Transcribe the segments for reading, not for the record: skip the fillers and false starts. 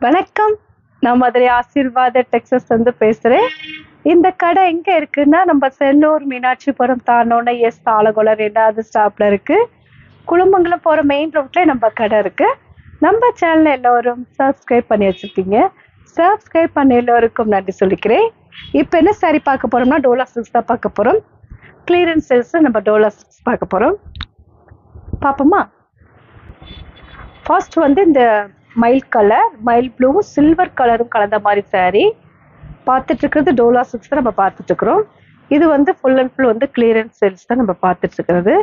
வணக்கம். நான் மதுரை ஆசீர்வாத டெக்ஸஸ் வந்து பேசுறேன். இந்த கடை எங்க இருக்குன்னா, நம்ம செல்லூர் மீனாட்சிபுரம் தாண்டோன ஆலகுளம் 2வது ஸ்டாப்ல இருக்கு. குழுமங்கலம் போற மெயின் ரோட்ல நம்ம கடை இருக்கு. நம்ம சேனல் எல்லாரும் சப்ஸ்கிரைப் பண்ணி வச்சிருக்கீங்க. சப்ஸ்கிரைப் பண்ண எல்லோருக்கும் நன்றி சொல்லிக்கிறேன். இப்போ என்ன சாரி பார்க்க போறோம்னா, டோலா சில்க்ஸ் தான் பார்க்க போறோம். கிளியரன்ஸ் சேல்ஸ் நம்ம டோலா சில்க்ஸ் பார்க்க போறோம். பார்ப்போமா? ஃபர்ஸ்ட் வந்து இந்த மயில் கலர், மயில் ப்ளூ, சில்வர் கலரும் கலந்த மாதிரி சாரி பார்த்துட்டு இருக்கிறது டோலா சில்க்ஸ் தான் நம்ம பார்த்துட்டு இருக்கிறோம். இது வந்து ஃபுல் அண்ட் ஃபுல் வந்து கிளியரன்ஸ் சேல்ஸ் தான் நம்ம பார்த்துட்டு இருக்கிறது.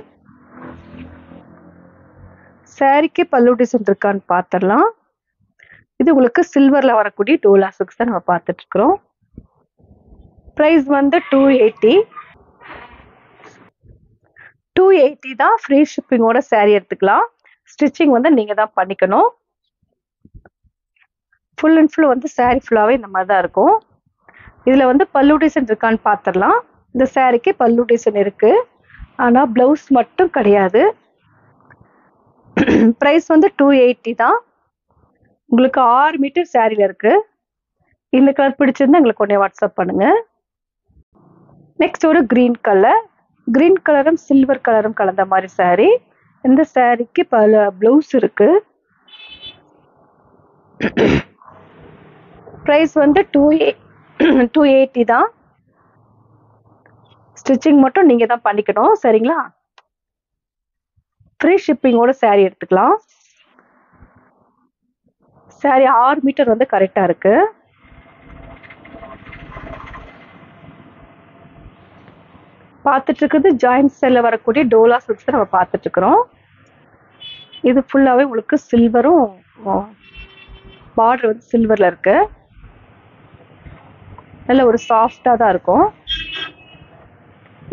சாரிக்கு பல்லு டிசைன் இருக்கான்னு பார்த்துடலாம். இது உங்களுக்கு சில்வர்ல வரக்கூடிய டோலா சில்க்ஸ் தான் நம்ம பார்த்துட்டு இருக்கிறோம். ப்ரைஸ் வந்து 280. 280 தான். ஃப்ரீ ஷிப்பிங்கோட சாரி எடுத்துக்கலாம். ஸ்டிச்சிங் வந்து நீங்க தான் பண்ணிக்கணும். ஃபுல் அண்ட் ஃபுல் வந்து சாரி ஃபுல்லாகவே இந்த மாதிரி தான் இருக்கும். இதில் வந்து பல்லு டிசைன் இருக்கான்னு பார்த்துடலாம். இந்த சாரிக்கு பல்லு டிசைன் இருக்கு, ஆனால் ப்ளவுஸ் மட்டும் கிடையாது. ப்ரைஸ் வந்து 280 தான். உங்களுக்கு 6 மீட்டர் சாரியில் இருக்கு. இந்த கலர் பிடிச்சிருந்தா எங்களுக்கு உடனே வாட்ஸ்அப் பண்ணுங்க. நெக்ஸ்ட் ஒரு கிரீன் கலர், கிரீன் கலரும் சில்வர் கலரும் கலந்த மாதிரி சாரி. இந்த சாரிக்கு பல ப்ளவுஸ் இருக்கு. ப்ரைஸ் வந்து 280 தான். ஸ்டிச்சிங் மட்டும் நீங்க தான் பண்ணிக்கணும், சரிங்களா? ஃப்ரீ ஷிப்பிங்கோட சாரி எடுத்துக்கலாம். சாரி 6 மீட்டர் வந்து கரெக்டா இருக்கு. பார்த்துட்டு இருக்கிறது ஜாயிண்ட் செல்ல வரக்கூடிய டோலா சில்க்ஸ் நம்ம பார்த்துட்டு இருக்கிறோம். இது ஃபுல்லாவே உங்களுக்கு சில்வரும் பார்டர் வந்து சில்வர்ல இருக்கு. நல்ல ஒரு சாஃப்டா தான் இருக்கும்.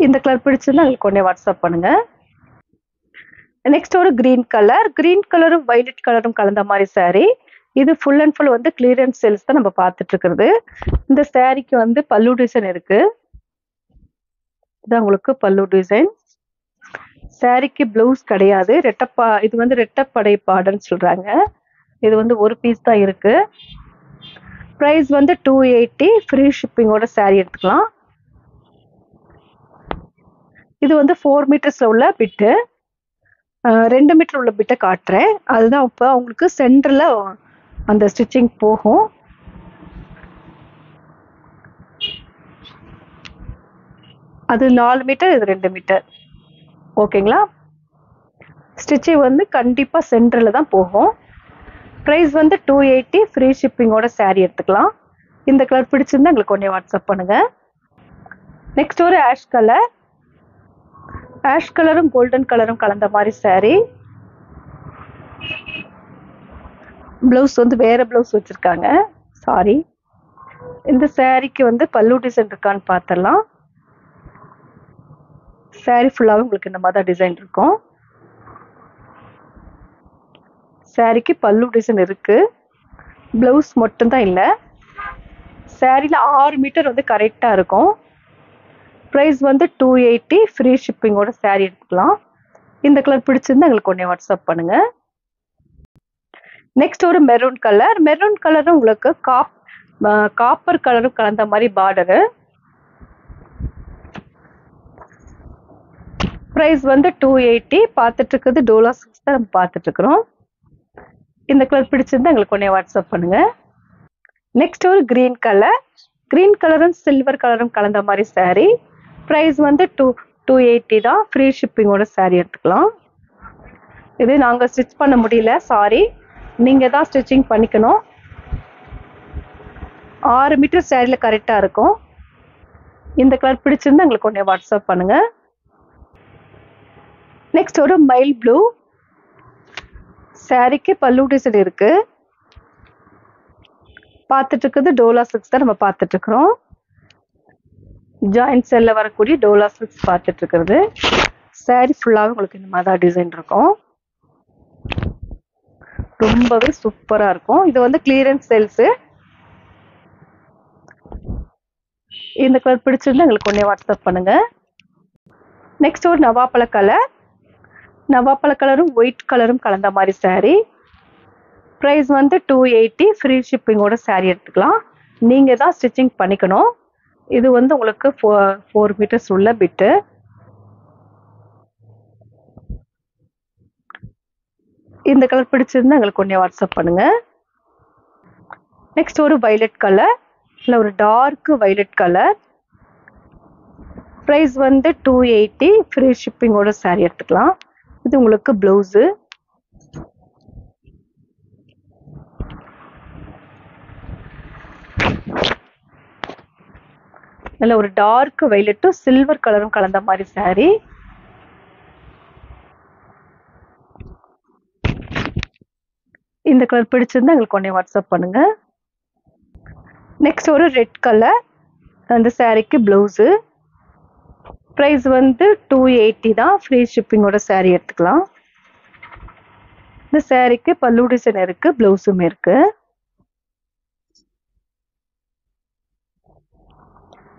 இந்த கலர் பிடிச்சிருந்தா உங்களுக்கு உடனே வாட்ஸ்அப் பண்ணுங்க. நெக்ஸ்ட் ஒரு கிரீன் கலர், கிரீன் கலரும் வயலட் கலரும் கலந்த மாதிரி சாரி. இது ஃபுல் அண்ட் ஃபுல் வந்து கிளியரன்ஸ் சேல்ஸ் தான் நம்ம பார்த்துட்டு இருக்கிறது. இந்த சாரிக்கு வந்து பல்லு டிசைன் இருக்கு. இதான் உங்களுக்கு பல்லு டிசைன். சாரிக்கு பிளவுஸ் கிடையாது. இது வந்து ரெட்டப்படை பாடன்னு சொல்றாங்க. இது வந்து ஒரு பீஸ் தான் இருக்கு. ப்ரைஸ் வந்து 280. ஃப்ரீ ஷிப்பிங்கோட சாரி எடுத்துக்கலாம். இது வந்து 4 மீட்டர்ஸ்ல உள்ள பிட்டு. 2 மீட்டர் உள்ள பிட்டை காட்டுறேன். அதுதான் இப்போ உங்களுக்கு சென்டர்ல அந்த ஸ்டிச்சிங் போகும். அது 4 மீட்டர், இது 2 மீட்டர். ஓகேங்களா? ஸ்டிச்சிங் வந்து கண்டிப்பா சென்டர்ல தான் போகும். ப்ரைஸ் வந்து 280. ஃப்ரீ ஷிப்பிங்கோட சாரி எடுத்துக்கலாம். இந்த கலர் பிடிச்சிருந்தா எங்களுக்கு உடனே வாட்ஸ்அப் பண்ணுங்க. நெக்ஸ்ட் ஒரு ஆஷ் கலர், ஆஷ் கலரும் கோல்டன் கலரும் கலந்த மாதிரி சாரி. பிளவுஸ் வந்து வேற பிளவுஸ் வச்சிருக்காங்க, சாரி. இந்த சாரிக்கு வந்து பல்லு டிசைன் இருக்கான்னு பார்த்துடலாம். சாரி ஃபுல்லாவே உங்களுக்கு இந்த மாதிரி தான் டிசைன் இருக்கும். சாரிக்கு பல்லு டிசைன் இருக்கு, பிளவுஸ் மட்டும்தான் இல்லை. சாரியில் 6 மீட்டர் வந்து கரெக்டாக இருக்கும். ப்ரைஸ் வந்து 280. ஃப்ரீ ஷிப்பிங்கோட சாரி எடுத்துக்கலாம். இந்த கலர் பிடிச்சிருந்தா எங்களுக்கு உடனே வாட்ஸ்அப் பண்ணுங்க. நெக்ஸ்ட் ஒரு மெரூன் கலர், மெரூன் கலரும் உங்களுக்கு காப்பர் கலரும் கலந்த மாதிரி பார்டரு. ப்ரைஸ் வந்து 280. பார்த்துட்டு இருக்கிறது டோலா சில்க்ஸ் தான் நம்ம பார்த்துட்டு இருக்கிறோம். இந்த கலர் பிடிச்சிருந்தா எங்களுக்கு உடனே வாட்ஸ்அப் பண்ணுங்க. நெக்ஸ்ட் ஒரு கிரீன் கலர், கிரீன் கலரும் சில்வர் கலரும் கலந்த மாதிரி சாரி. ப்ரைஸ் வந்து 280 தான். ஃப்ரீ ஷிப்பிங்கோட சாரி எடுத்துக்கலாம். இது நாங்கள் ஸ்டிச் பண்ண முடியல, சாரி. நீங்கள் தான் ஸ்டிச்சிங் பண்ணிக்கணும். 6 மீட்டர் சாரியில் கரெக்டாக இருக்கும். இந்த கலர் பிடிச்சிருந்தா எங்களுக்கு உடனே வாட்ஸ்அப் பண்ணுங்க. நெக்ஸ்ட் ஒரு மயில் ப்ளூ, சாரிக்கு பல்லு டிசைன் இருக்கு. பார்த்துட்டு இருக்கிறது டோலா சில்க்ஸ் தான் நம்ம பார்த்துட்டு இருக்கிறோம். ஜாயிண்ட் செல்ல வரக்கூடிய டோலா சில்க்ஸ் பார்த்துட்டு இருக்கிறது. சாரி ஃபுல்லாகவே உங்களுக்கு இந்த மாதிரி தான் டிசைன் இருக்கும். ரொம்பவே சூப்பரா இருக்கும். இது வந்து கிளியரன்ஸ் சேல்ஸ். இந்த கலர் பிடிச்சிருந்தா எங்களுக்கு உடனே வாட்ஸ்அப் பண்ணுங்க. நெக்ஸ்ட் ஒரு நவாப்பழ கலர், நவாப்பழ கலரும் ஒயிட் கலரும் கலந்த மாதிரி சாரி. ப்ரைஸ் வந்து 280, ஃப்ரீ ஷிப்பிங்கோட saree எடுத்துக்கலாம். நீங்கள் தான் ஸ்டிச்சிங் பண்ணிக்கணும். இது வந்து உங்களுக்கு 4 மீட்டர்ஸ் உள்ள பிட்டு. இந்த கலர் பிடிச்சிருந்தா எங்களுக்கு கொஞ்சம் வாட்ஸ்அப் பண்ணுங்க. நெக்ஸ்ட் ஒரு வைலட் கலர், இல்லை ஒரு டார்க் வைலட் கலர். ப்ரைஸ் வந்து 280, ஃப்ரீ ஷிப்பிங்கோட saree எடுத்துக்கலாம். இது உங்களுக்கு ப்ளவுஸு. நல்ல ஒரு டார்க் வைலட்டும் சில்வர் கலரும் கலந்த மாதிரி saree. இந்த கலர் பிடிச்சிருந்தா எங்களுக்கு உடனே வாட்ஸ்அப் பண்ணுங்க. நெக்ஸ்ட் ஒரு ரெட் கலர், அந்த சாரீக்கு ப்ளவுஸு. ப்ரைஸ் வந்து 280 தான், ஃப்ரீ ஷிப்பிங்கோட saree எடுத்துக்கலாம். இந்த சாரீக்கு பல்லு டிசைன் இருக்கு, ப்ளவுஸும் இருக்கு.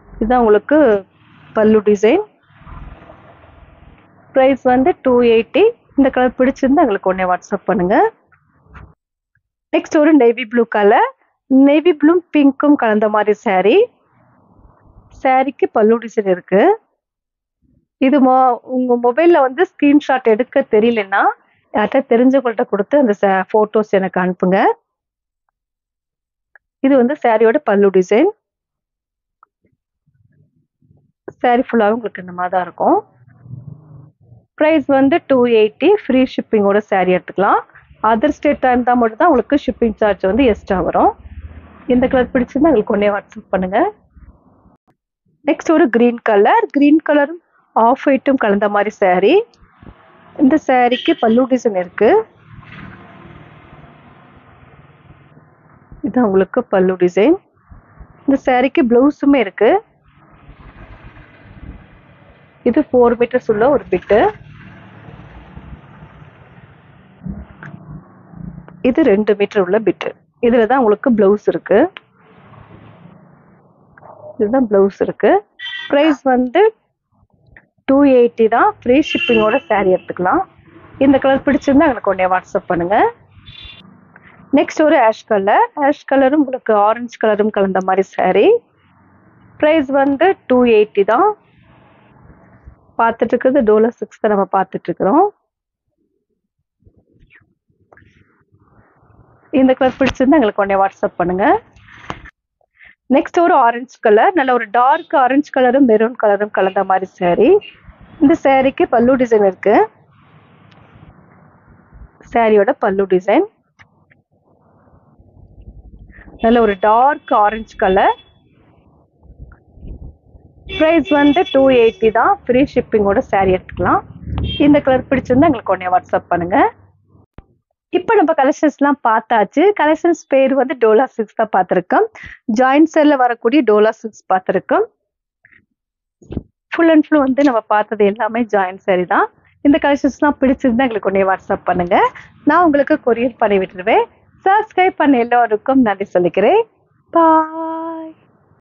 இதுதான் உங்களுக்கு பல்லு டிசைன். ப்ரைஸ் வந்து 280. இந்த கலர் பிடிச்சிருந்தா எங்களுக்கு உடனே வாட்ஸ்அப் பண்ணுங்க. நெக்ஸ்ட் ஒரு navy blue colour, navy blue பிங்க்கும் கலந்த மாதிரி saree. சாரீக்கு பல்லு டிசைன் இருக்கு. இது உங்க மொபைல்ல வந்து ஸ்கிரீன்ஷாட் எடுக்க தெரியலன்னா யார்கிட்ட தெரிஞ்சவங்கள்ட்ட கொடுத்து அந்த போட்டோஸ் எனக்கு அனுப்புங்க. இது வந்து சாரியோட பல்லு டிசைன். சாரி ஃபுல்லாக உங்களுக்கு இந்த மாதிரி தான் இருக்கும். ப்ரைஸ் வந்து 280, ஃப்ரீ ஷிப்பிங்கோட saree எடுத்துக்கலாம். அதர் ஸ்டேட்டாக இருந்தால் மட்டும் தான் உங்களுக்கு ஷிப்பிங் சார்ஜ் வந்து எக்ஸ்ட்ரா வரும். இந்த கலர் பிடிச்சிருந்தா எங்களுக்கு ஒன்றே வாட்ஸ்அப் பண்ணுங்க. நெக்ஸ்ட் ஒரு கிரீன் கலர், கிரீன் கலரும் ஆஃப் ஒயிட்டும் கலந்த மாதிரி saree. இந்த சாரீக்கு பல்லு டிசைன் இருக்கு. இது உங்களுக்கு பல்லு டிசைன். இந்த சாரீக்கு ப்ளவுஸுமே இருக்கு. இது 4 மீட்டர்ஸ் உள்ள ஒரு பிட்டு. இது 2 மீட்டர் உள்ள பிட்டு. இதுல தான் உங்களுக்கு ப்ளவுஸ் இருக்கு. இதுதான் ப்ளவுஸ் இருக்கு. ப்ரைஸ் வந்து 280 தான், ஃப்ரீ ஷிப்பிங்கோட saree எடுத்துக்கலாம். இந்த கலர் பிடிச்சிருந்தா எனக்கு உடனே வாட்ஸ்அப் பண்ணுங்க. நெக்ஸ்ட் ஒரு ஆஷ் கலர், ஆஷ் கலரும் உங்களுக்கு ஆரஞ்சு கலரும் கலந்த மாதிரி saree. ப்ரைஸ் வந்து 280 தான். பார்த்துட்டு இருக்கிறது டோலா 6 தான் நம்ம பார்த்துட்டு இருக்கிறோம். இந்த கலர் பிடிச்சிருந்தா எங்களுக்கு உடனே வாட்ஸ்அப் பண்ணுங்க. நெக்ஸ்ட் ஒரு ஆரஞ்சு கலர், நல்ல ஒரு டார்க் ஆரஞ்சு கலரும் மெரூன் கலரும் கலந்த மாதிரி saree. இந்த சாரீக்கு பல்லு டிசைன் இருக்கு. சாரியோட பல்லு டிசைன் நல்ல ஒரு டார்க் ஆரஞ்சு கலர். ப்ரைஸ் வந்து 280 தான், ஃப்ரீ ஷிப்பிங்கோட saree எடுத்துக்கலாம். இந்த கலர் பிடிச்சிருந்தா எங்களுக்கு உடனே வாட்ஸ்அப் பண்ணுங்க. இப்போ நம்ம கலெக்ஷன்ஸ்லாம் பார்த்தாச்சு. கலெக்ஷன்ஸ் பேர் வந்து டோலா 6 தான் பார்த்துருக்கோம். ஜாயின்ட் சேல்ல வரக்கூடிய டோலா 6 பார்த்துருக்கோம். ஃபுல் அண்ட் ஃபுல் வந்து நம்ம பார்த்தது எல்லாமே ஜாயின்ட் saree தான். இந்த கலெக்ஷன்ஸ்லாம் பிடிச்சிருந்தா எங்களுக்கு உடனே வாட்ஸ்அப் பண்ணுங்க. நான் உங்களுக்கு கொரியர் பண்ணி விட்டுருவேன். சப்ஸ்கிரைப் பண்ண எல்லோருக்கும் நன்றி சொல்லிக்கிறேன். பாய்.